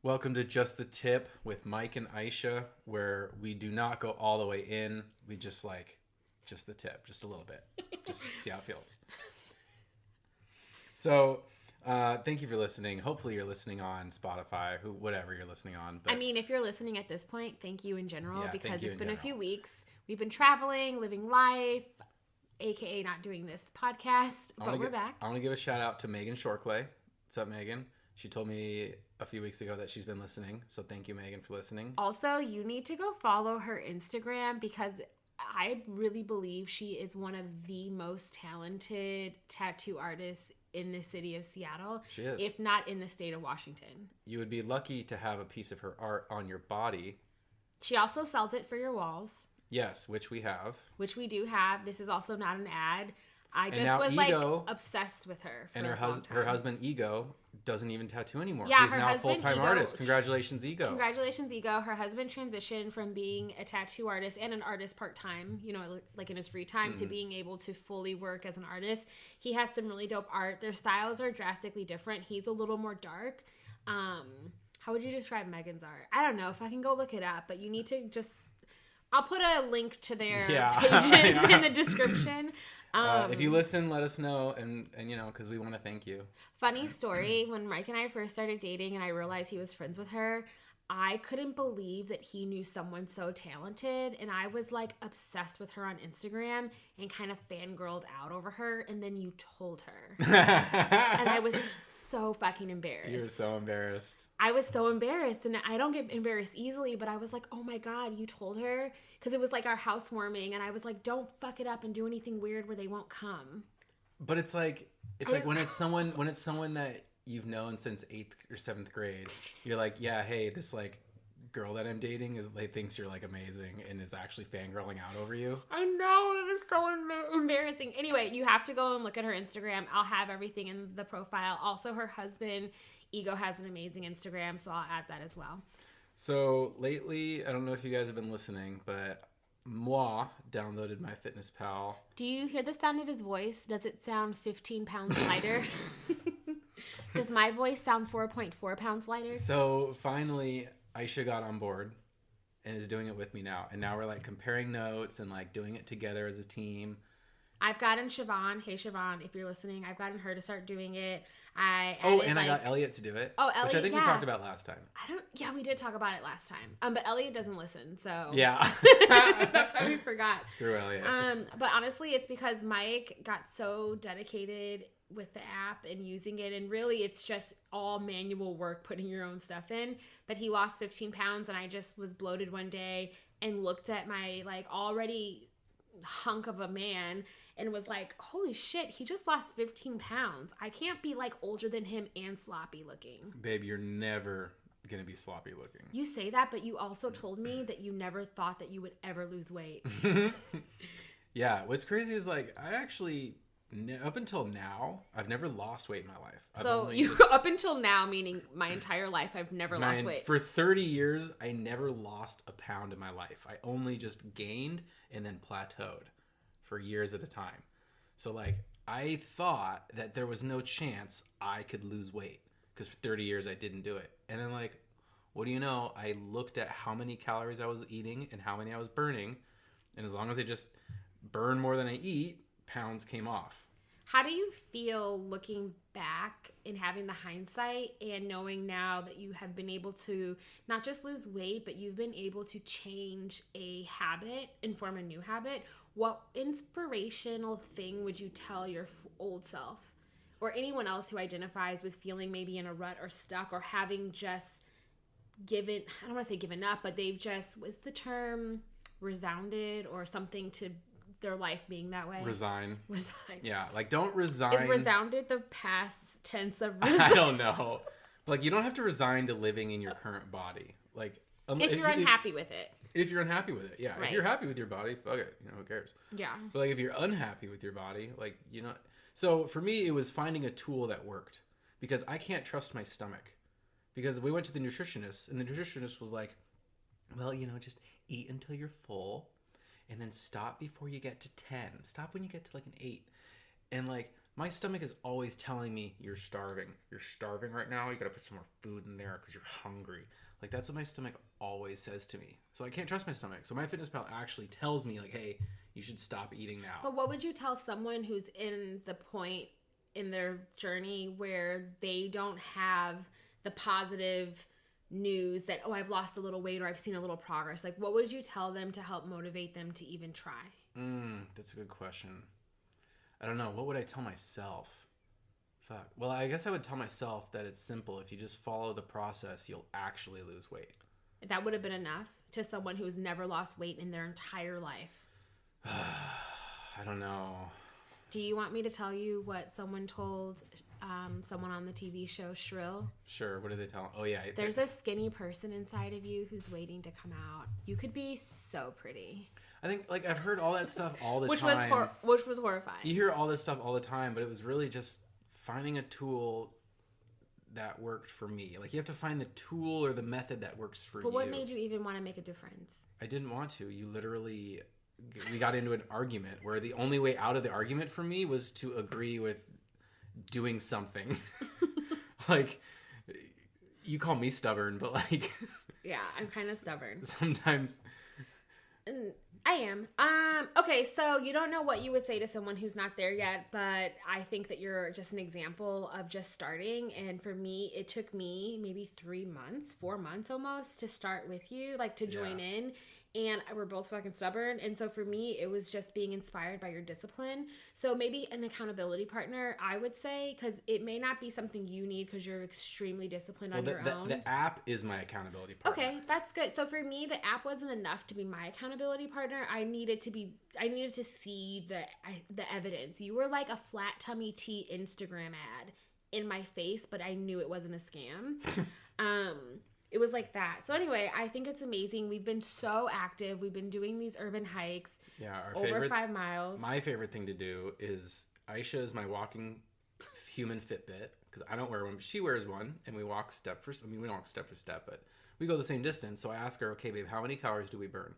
Welcome to Just the Tip with Mike and Ishea, where we do not go all the way in. We just just the tip, just a little bit. Just see how it feels. So, thank you for listening. Hopefully you're listening on Spotify, whatever you're listening on. But if you're listening at this point, thank you in general, because it's been a few weeks. We've been traveling, living life, aka not doing this podcast, but we're back. I want to give a shout out to Megan Shorkley. What's up, Megan? She told me a few weeks ago that she's been listening. So thank you, Megan, for listening. Also, you need to go follow her Instagram because I really believe she is one of the most talented tattoo artists in the city of Seattle. She is. If not in the state of Washington. You would be lucky to have a piece of her art on your body. She also sells it for your walls. Yes, which we have. Which we do have. This is also not an ad. I just was obsessed with her. And her husband Ego doesn't even tattoo anymore. Yeah, he's now a full-time artist. Congratulations, Ego. Congratulations, Ego. Her husband transitioned from being a tattoo artist and an artist part-time, like in his free time, to being able to fully work as an artist. He has some really dope art. Their styles are drastically different. He's a little more dark. How would you describe Megan's art? I don't know if I can go look it up, but you need to just... I'll put a link to their pages in the description. If you listen, let us know, and because we want to thank you. Funny story, when Mike and I first started dating and I realized he was friends with her, I couldn't believe that he knew someone so talented, and I was like obsessed with her on Instagram and kind of fangirled out over her, and then you told her. And I was so fucking embarrassed. You were so embarrassed. I was so embarrassed, and I don't get embarrassed easily, but I was like, oh my God, you told her? Because it was like our housewarming, and I was like, don't fuck it up and do anything weird where they won't come. But it's like when it's someone that you've known since 8th or 7th grade, you're like, yeah, hey, this like girl that I'm dating thinks you're like amazing and is actually fangirling out over you. I know, it was so embarrassing. Anyway, you have to go and look at her Instagram. I'll have everything in the profile. Also, her husband Ego has an amazing Instagram, so I'll add that as well. So lately, I don't know if you guys have been listening, but moi downloaded MyFitnessPal. Do you hear the sound of his voice? Does it sound 15 pounds lighter? Does my voice sound 4.4 pounds lighter? So finally, Ishea got on board and is doing it with me now. And now we're like comparing notes and like doing it together as a team. I've gotten Siobhan. Hey, Siobhan, if you're listening, I've gotten her to start doing it. I got Elliot to do it. Oh, Elliot, which I think we talked about last time. Yeah, we did talk about it last time. But Elliot doesn't listen, so yeah, that's why we forgot. Screw Elliot. But honestly, it's because Mike got so dedicated with the app and using it, and really, it's just all manual work, putting your own stuff in. That he lost 15 pounds, and I just was bloated one day and looked at my like already hunk of a man and was like, holy shit, he just lost 15 pounds. I can't be like older than him and sloppy looking. Babe, you're never gonna be sloppy looking. You say that, but you also told me that you never thought that you would ever lose weight. Yeah, what's crazy is like I actually up until now I've never lost weight in my life. Up until now, meaning my entire life, I've never lost weight. For 30 years I never lost a pound in my life. I only just gained and then plateaued for years at a time. So like I thought that there was no chance I could lose weight because for 30 years I didn't do it. And then like, what do you know? I looked at how many calories I was eating and how many I was burning. And as long as I just burn more than I eat, pounds came off. How do you feel looking back and having the hindsight and knowing now that you have been able to not just lose weight, but you've been able to change a habit and form a new habit? What inspirational thing would you tell your old self or anyone else who identifies with feeling maybe in a rut or stuck or having just given, I don't want to say given up, but they've just, what's the term, resounded or something to their life being that way? Resign. Yeah, like don't resign. Is resounded the past tense of resign? I don't know. But like you don't have to resign to living in your current body. Like if you're unhappy with it. If you're unhappy with it, yeah. Right. If you're happy with your body, fuck it. Who cares? Yeah. But like if you're unhappy with your body, like So for me, it was finding a tool that worked because I can't trust my stomach. Because we went to the nutritionist, and the nutritionist was like, well, just eat until you're full. And then stop before you get to 10. Stop when you get to like an 8. And like my stomach is always telling me, you're starving. You're starving right now. You got to put some more food in there because you're hungry. Like, that's what my stomach always says to me. So I can't trust my stomach. So MyFitnessPal actually tells me, like, hey, you should stop eating now. But what would you tell someone who's in the point in their journey where they don't have the positive news that, oh, I've lost a little weight or I've seen a little progress? Like, what would you tell them to help motivate them to even try? That's a good question. I don't know. What would I tell myself? Fuck. Well, I guess I would tell myself that it's simple. If you just follow the process, you'll actually lose weight. That would have been enough to someone who's never lost weight in their entire life. I don't know. Do you want me to tell you what someone told someone on the TV show Shrill? Sure. What did they tell? Oh, yeah. There's a skinny person inside of you who's waiting to come out. You could be so pretty. I think, like, I've heard all that stuff all the Which time. Which was horrifying. You hear all this stuff all the time, but it was really just finding a tool that worked for me. Like, you have to find the tool or the method that works for you. But what made you even want to make a difference? I didn't want to. We got into an argument where the only way out of the argument for me was to agree with doing something. Like, you call me stubborn, but, like... Yeah, I'm kind of stubborn. Sometimes... I am. Okay, so you don't know what you would say to someone who's not there yet, but I think that you're just an example of just starting. And for me, it took me maybe 4 months almost to start with you, like to join in. And we're both fucking stubborn. And so for me, it was just being inspired by your discipline. So maybe an accountability partner, I would say, because it may not be something you need because you're extrely disciplined on your own. The app is my accountability partner. Okay, that's good. So for me, the app wasn't enough to be my accountability partner. I needed to see the evidence. You were like a flat tummy tea Instagram ad in my face, but I knew it wasn't a scam. It was like that. So anyway, I think it's amazing. We've been so active. We've been doing these urban hikes. Yeah, over 5 miles. My favorite thing to do is Ishea is my walking human Fitbit because I don't wear one, but she wears one, and we walk step for. I mean, we don't walk step for step, but we go the same distance. So I ask her, okay, babe, how many calories do we burn?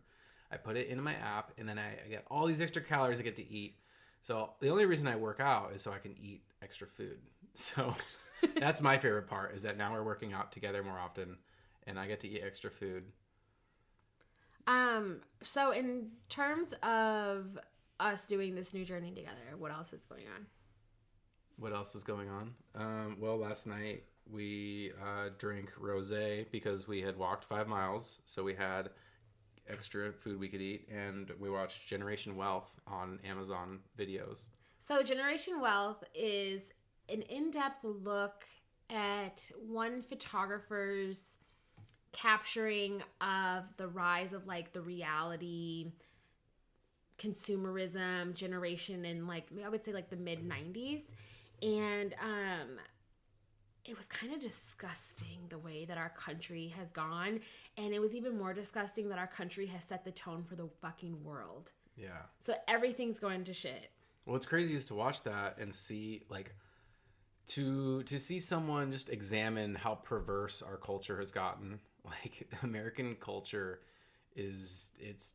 I put it into my app, and then I get all these extra calories I get to eat. So the only reason I work out is so I can eat extra food. So that's my favorite part, is that now we're working out together more often. And I get to eat extra food. So in terms of us doing this new journey together, what else is going on? What else is going on? Well, last night we drank rosé because we had walked 5 miles. So we had extra food we could eat. And we watched Generation Wealth on Amazon videos. So Generation Wealth is an in-depth look at one photographer's capturing of the rise of like the reality consumerism generation in like, I would say like the mid 90s. And it was kind of disgusting the way that our country has gone. And it was even more disgusting that our country has set the tone for the fucking world. Yeah. So everything's going to shit. What's crazy is to watch that and see like to see someone just examine how perverse our culture has gotten. Like, American culture it's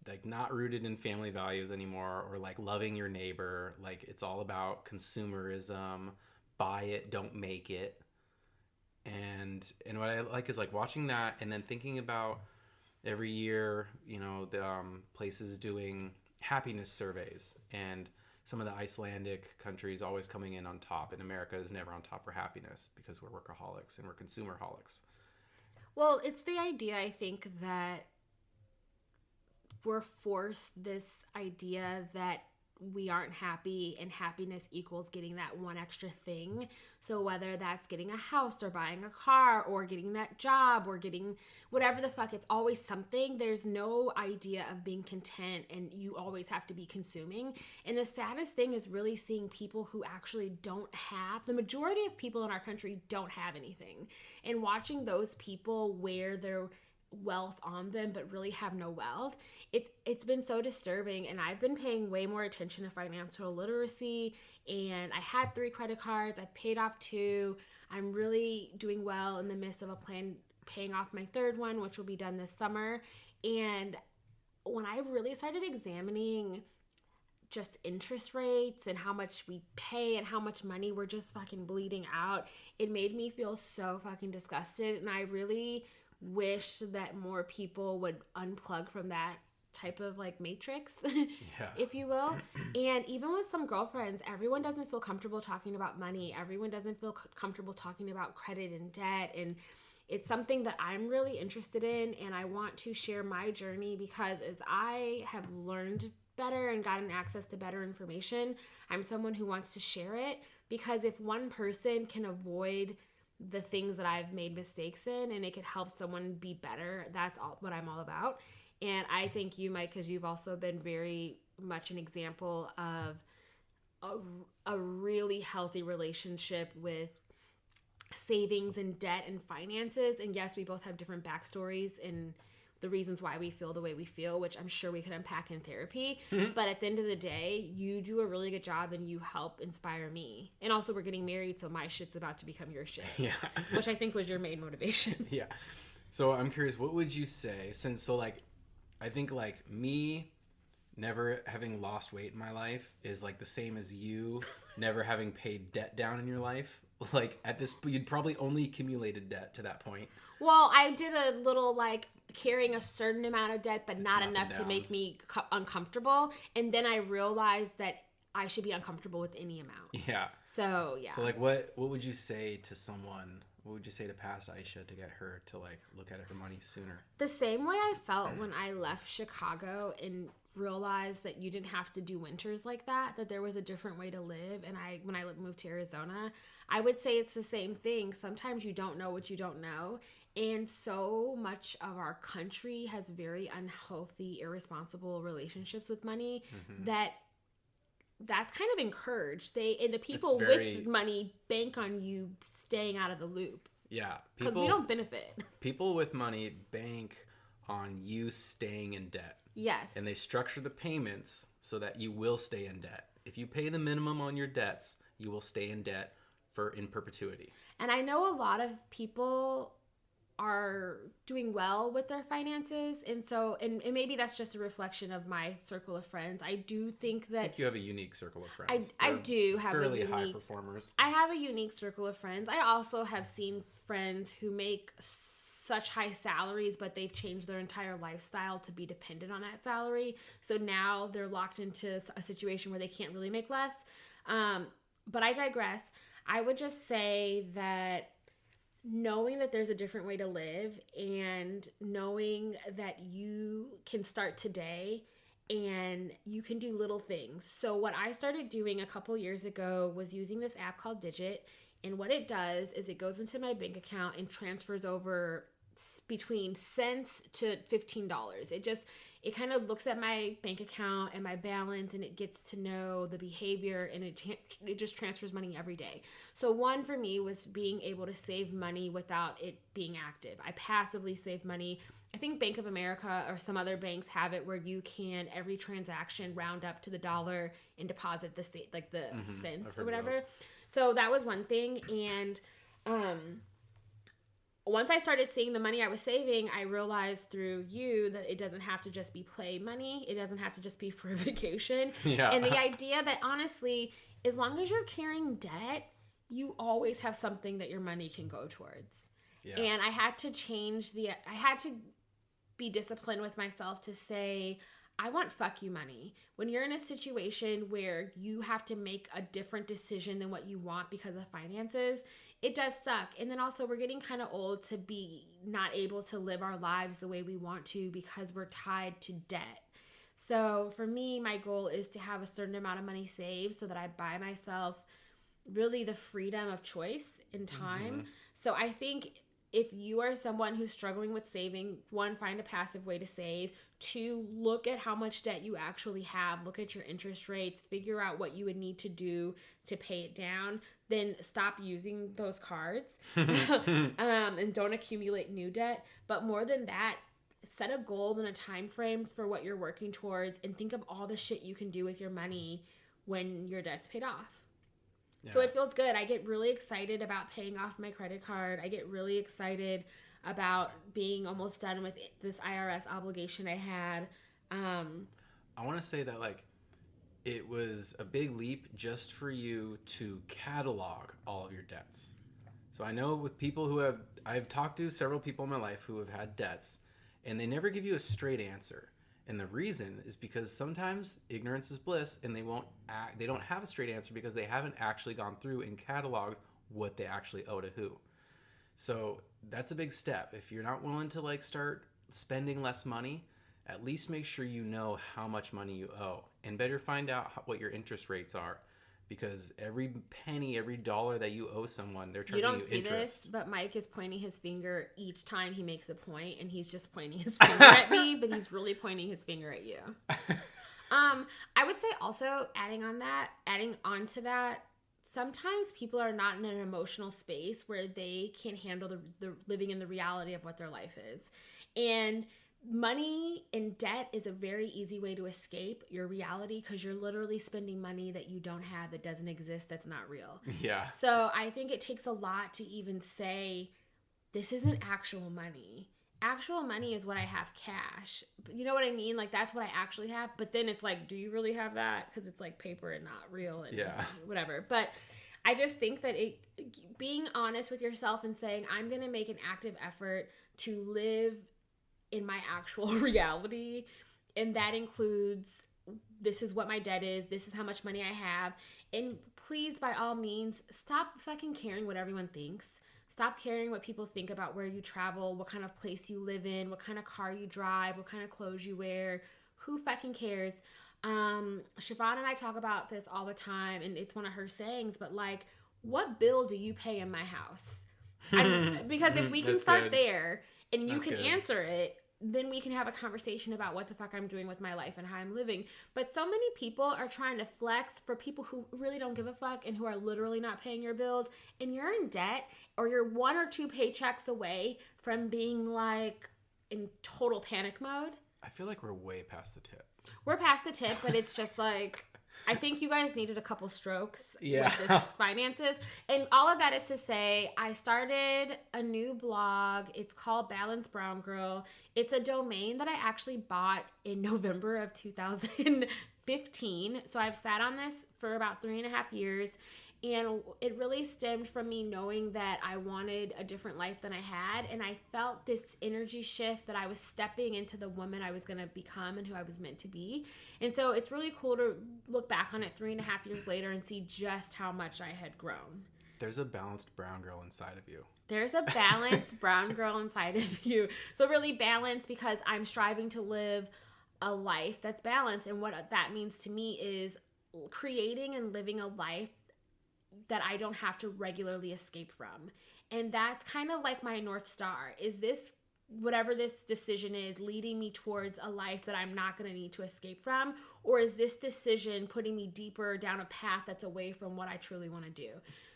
like not rooted in family values anymore, or like loving your neighbor. Like, it's all about consumerism, buy it, don't make it. And what I like is like watching that and then thinking about every year, you know, the places doing happiness surveys, and some of the Icelandic countries always coming in on top, and America is never on top for happiness because we're workaholics and we're consumerholics. Well, it's the idea, I think, that we're forced this idea that we aren't happy and happiness equals getting that one extra thing. So whether that's getting a house or buying a car or getting that job or getting whatever the fuck, it's always something. There's no idea of being content, and you always have to be consuming. And the saddest thing is really seeing people who actually don't have, the majority of people in our country don't have anything. And watching those people wear their wealth on them but really have no wealth, it's been so disturbing. And I've been paying way more attention to financial literacy, and I had 3 credit cards. I paid off 2. I'm really doing well in the midst of a plan paying off my 3rd one, which will be done this summer. And when I really started examining just interest rates and how much we pay and how much money we're just fucking bleeding out, it made me feel so fucking disgusted. And I really wish that more people would unplug from that type of like matrix, if you will. And even with some girlfriends, everyone doesn't feel comfortable talking about money. Everyone doesn't feel comfortable talking about credit and debt. And it's something that I'm really interested in, and I want to share my journey because as I have learned better and gotten access to better information, I'm someone who wants to share it, because if one person can avoid the things that I've made mistakes in and it could help someone be better, that's all what I'm all about. And I think you, Mike, because you've also been very much an example of a really healthy relationship with savings and debt and finances. And yes, we both have different backstories and the reasons why we feel the way we feel, which I'm sure we could unpack in therapy. Mm-hmm. But at the end of the day, you do a really good job and you help inspire me. And also we're getting married, so my shit's about to become your shit. Yeah. Which I think was your main motivation. Yeah. So I'm curious, what would you say, I think like me never having lost weight in my life is like the same as you never having paid debt down in your life. Like at this, you'd probably only accumulated debt to that point. Well, I did a little like carrying a certain amount of debt, but not enough to make me uncomfortable. And then I realized that I should be uncomfortable with any amount. Yeah. So yeah. So like, what would you say to someone? What would you say to past Ishea to get her to like look at her money sooner? The same way I felt when I left Chicago and realized that you didn't have to do winters like that there was a different way to live. And when I moved to Arizona, I would say it's the same thing. Sometimes you don't know what you don't know. And so much of our country has very unhealthy, irresponsible relationships with money that's kind of encouraged. The people with money bank on you staying out of the loop. Yeah. Because we don't benefit. People with money bank on you staying in debt. Yes. And they structure the payments so that you will stay in debt. If you pay the minimum on your debts, you will stay in debt in perpetuity. And I know a lot of people are doing well with their finances, and maybe that's just a reflection of my circle of friends. I do think that I think you have a unique circle of friends. I do have fairly high performers. I have a unique circle of friends. I also have seen friends who make such high salaries, but they've changed their entire lifestyle to be dependent on that salary. So now they're locked into a situation where they can't really make less. But I digress. I would just say that knowing that there's a different way to live and knowing that you can start today and you can do little things. So what I started doing a couple years ago was using this app called Digit. And what it does is it goes into my bank account and transfers over between cents to $15. It kind of looks at my bank account and my balance, and it gets to know the behavior, and it just transfers money every day. So one for me was being able to save money without it being active. I passively save money. I think Bank of America or some other banks have it where you can every transaction round up to the dollar and deposit the cents or whatever. So that was one thing. And once I started seeing the money I was saving, I realized through you that it doesn't have to just be play money. It doesn't have to just be for a vacation. Yeah. And the idea that honestly, as long as you're carrying debt, you always have something that your money can go towards. Yeah. And I had to I had to be disciplined with myself to say, I want fuck you money. When you're in a situation where you have to make a different decision than what you want because of finances, it does suck. And then also we're getting kind of old to be not able to live our lives the way we want to because we're tied to debt. So for me, my goal is to have a certain amount of money saved so that I buy myself really the freedom of choice in time. Mm-hmm. So I think if you are someone who's struggling with saving, one, find a passive way to save. Two, look at how much debt you actually have. Look at your interest rates. Figure out what you would need to do to pay it down. Then stop using those cards and don't accumulate new debt. But more than that, set a goal and a time frame for what you're working towards and think of all the shit you can do with your money when your debt's paid off. Yeah. So it feels good. I get really excited about paying off my credit card. I get really excited about being almost done with this IRS obligation I had. I want to say that, like, it was a big leap just for you to catalog all of your debts. So I know with people I've talked to several people in my life who have had debts, and they never give you a straight answer. And the reason is because sometimes ignorance is bliss, and they don't have a straight answer because they haven't actually gone through and cataloged what they actually owe to who. So that's a big step. If you're not willing to like start spending less money, at least make sure you know how much money you owe, and better find out what your interest rates are, because every penny, every dollar that you owe someone, they're charging you interest. You don't see this, but Mike is pointing his finger each time he makes a point, and he's just pointing his finger at me, but he's really pointing his finger at you. I would say also adding on to that, sometimes people are not in an emotional space where they can handle the living in the reality of what their life is. And money and debt is a very easy way to escape your reality, because you're literally spending money that you don't have, that doesn't exist, that's not real. Yeah. So I think it takes a lot to even say, this isn't actual money. Actual money is what I have cash. You know what I mean? Like, that's what I actually have. But then it's like, do you really have that? Because it's like paper and not real and whatever. But I just think that being honest with yourself and saying, I'm going to make an active effort to live in my actual reality, and that includes, this is what my debt is, this is how much money I have, and please, by all means, stop fucking caring what everyone thinks. Stop caring what people think about where you travel, what kind of place you live in, what kind of car you drive, what kind of clothes you wear. Who fucking cares? Siobhan and I talk about this all the time, and it's one of her sayings, but like, what bill do you pay in my house? Because if we can start there, and you can answer it, then we can have a conversation about what the fuck I'm doing with my life and how I'm living. But so many people are trying to flex for people who really don't give a fuck and who are literally not paying your bills, and you're in debt, or you're 1 or 2 paychecks away from being like in total panic mode. I feel like we're way past the tip. We're past the tip, but it's just like, I think you guys needed a couple strokes with this finances. And all of that is to say, I started a new blog. It's called Balance Brown Girl. It's a domain that I actually bought in November of 2015. So I've sat on this for about 3.5 years. And it really stemmed from me knowing that I wanted a different life than I had. And I felt this energy shift that I was stepping into the woman I was going to become and who I was meant to be. And so it's really cool to look back on it 3.5 years later and see just how much I had grown. There's a balanced brown girl inside of you. There's a balanced brown girl inside of you. So really balanced, because I'm striving to live a life that's balanced. And what that means to me is creating and living a life that I don't have to regularly escape from. And that's kind of like my North Star. Is this, whatever this decision is, leading me towards a life that I'm not going to need to escape from? Or is this decision putting me deeper down a path that's away from what I truly want to do?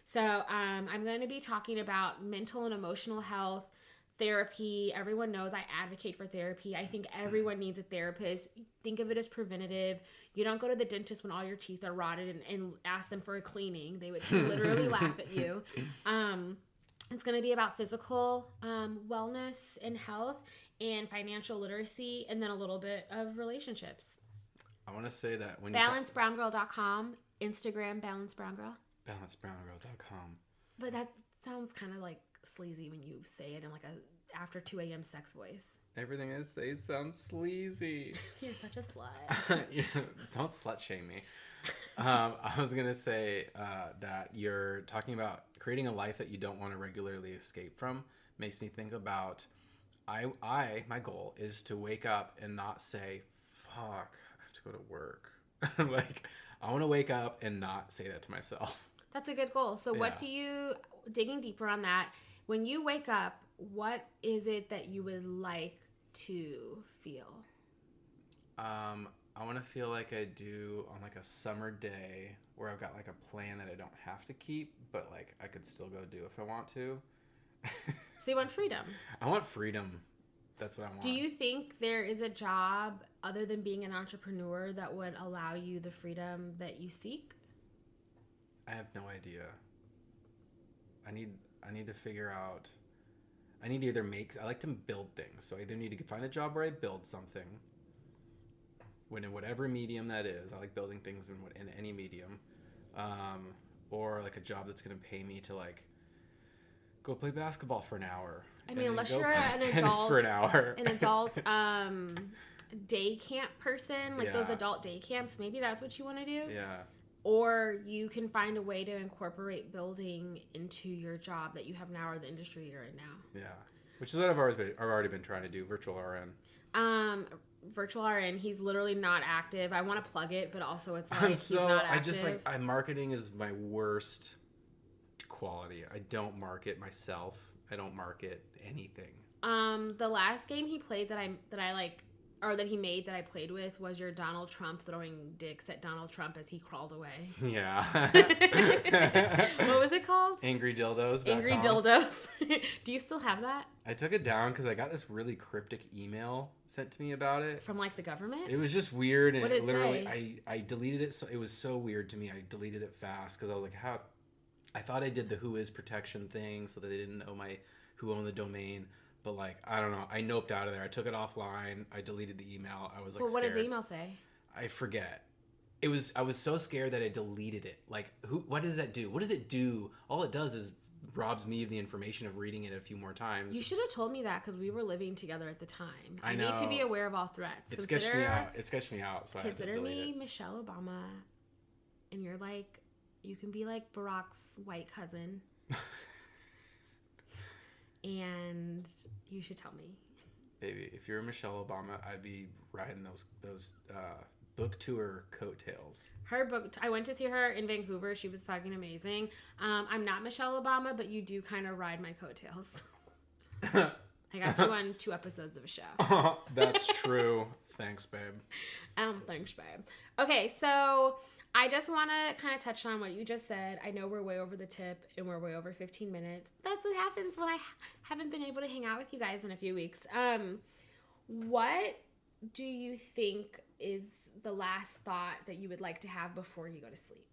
So I'm going to be talking about mental and emotional health, therapy. Everyone knows I advocate for therapy. I think everyone needs a therapist. Think of it as preventative. You don't go to the dentist when all your teeth are rotted and ask them for a cleaning. They would literally laugh at you. It's going to be about physical wellness and health, and financial literacy, and then a little bit of relationships. I want to say that when BalanceBrownGirl.com, Instagram BalanceBrownGirl. BalanceBrownGirl.com. But that sounds kind of like sleazy when you say it in like a after 2 a.m. sex voice. Everything I say sounds sleazy. You're such a slut. Don't slut shame me. I was going to say that you're talking about creating a life that you don't want to regularly escape from. Makes me think about, my goal is to wake up and not say, fuck, I have to go to work. Like, I want to wake up and not say that to myself. That's a good goal. So what do you, digging deeper on that, when you wake up, what is it that you would like to feel? I want to feel like I do on like a summer day where I've got like a plan that I don't have to keep, but like I could still go do if I want to. So you want freedom? I want freedom. That's what I want. Do you think there is a job other than being an entrepreneur that would allow you the freedom that you seek? I have no idea. I need to figure out. I need to either I like to build things. So I either need to find a job where I build something, in whatever medium that is. I like building things in any medium, or like a job that's gonna pay me to like go play basketball for an hour. I mean, unless go you're play an tennis adult, for an hour. Day camp person, like those Yeah. adult day camps, maybe that's what you want to do. Yeah. Or you can find a way to incorporate building into your job that you have now or the industry you're in now. Yeah. Which is what I've already been trying to do, virtual RN. Virtual RN, he's literally not active. I want to plug it, but also it's like he's not active. Marketing is my worst quality. I don't market myself. I don't market anything. The last game he played that I like, or that he made that I played with, was your Donald Trump throwing dicks at Donald Trump as he crawled away. Yeah. What was it called? Angry Dildos. Angry Dildos. Do you still have that? I took it down because I got this really cryptic email sent to me about it. From like the government? It was just weird, and What did it literally say? I deleted it. So it was so weird to me. I deleted it fast because I was like, how? I thought I did the who is protection thing so that they didn't know who owned the domain. But like, I don't know. I noped out of there. I took it offline. I deleted the email. I was like, Well, what scared. did the email say? I forget. I was so scared that I deleted it. Like, what does that do? What does it do? All it does is robs me of the information of reading it a few more times. You should have told me that because we were living together at the time. I need to know. be aware of all threats. It sketched me out. It sketched me out. So I had to Consider delete me it. Michelle Obama, and you're like, you can be like Barack's white cousin. And you should tell me. Baby, if you're Michelle Obama, I'd be riding those book tour coattails. Her book, I went to see her in Vancouver. She was fucking amazing. I'm not Michelle Obama, but you do kind of ride my coattails. I got you on 2 episodes of a show. That's true. Thanks, babe. Thanks, babe. Okay, so I just want to kind of touch on what you just said. I know we're way over the tip and we're way over 15 minutes. That's what happens when I haven't been able to hang out with you guys in a few weeks. What do you think is the last thought that you would like to have before you go to sleep?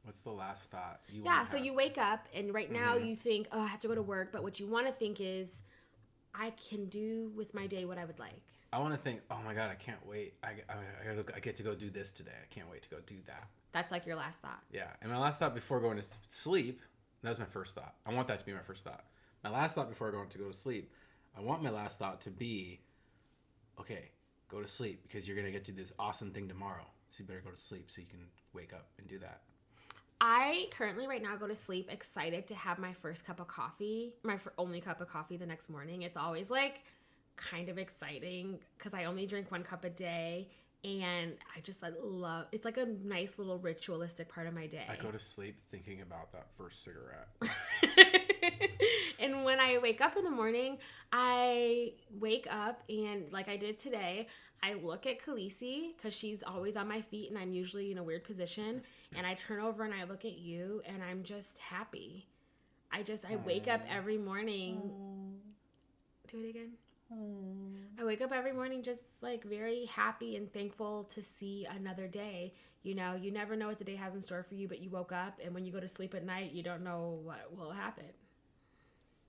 What's the last thought you Yeah, want to so have? you wake up and right now you think, oh, I have to go to work. But what you want to think is, I can do with my day what I would like. I want to think, oh my God, I can't wait. I get to go do this today. I can't wait to go do that. That's like your last thought. Yeah. And my last thought before going to sleep, that was my first thought. I want that to be my first thought. My last thought before going to go to sleep, I want my last thought to be, okay, go to sleep because you're going to get to do this awesome thing tomorrow. So you better go to sleep so you can wake up and do that. I currently right now go to sleep excited to have my first cup of coffee, my only cup of coffee the next morning. It's always like kind of exciting because I only drink 1 cup a day, and I just love, it's like a nice little ritualistic part of my day. I go to sleep thinking about that first cigarette. And when I wake up in the morning, I wake up and like I did today, I look at Khaleesi because she's always on my feet and I'm usually in a weird position. And I turn over and I look at you and I'm just happy. I wake up every morning. Do it again. I wake up every morning just like very happy and thankful to see another day. You know, you never know what the day has in store for you, but you woke up, and when you go to sleep at night, you don't know what will happen.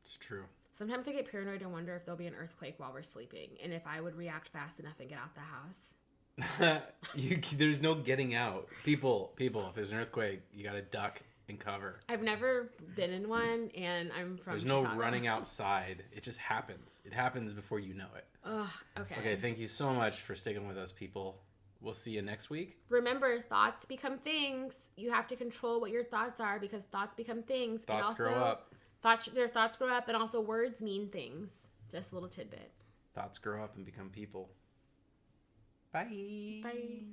It's true. Sometimes I get paranoid and wonder if there'll be an earthquake while we're sleeping, and if I would react fast enough and get out the house. There's no getting out. People, if there's an earthquake, you got to duck and cover. I've never been in one, and I'm from There's Chicago. no running outside. It just happens. It happens before you know it. Ugh, okay. Okay, thank you so much for sticking with us, people. We'll see you next week. Remember, thoughts become things. You have to control what your thoughts are because thoughts become things. Thoughts and also, grow up. Their thoughts grow up, and also words mean things. Just a little tidbit. Thoughts grow up and become people. Bye. Bye.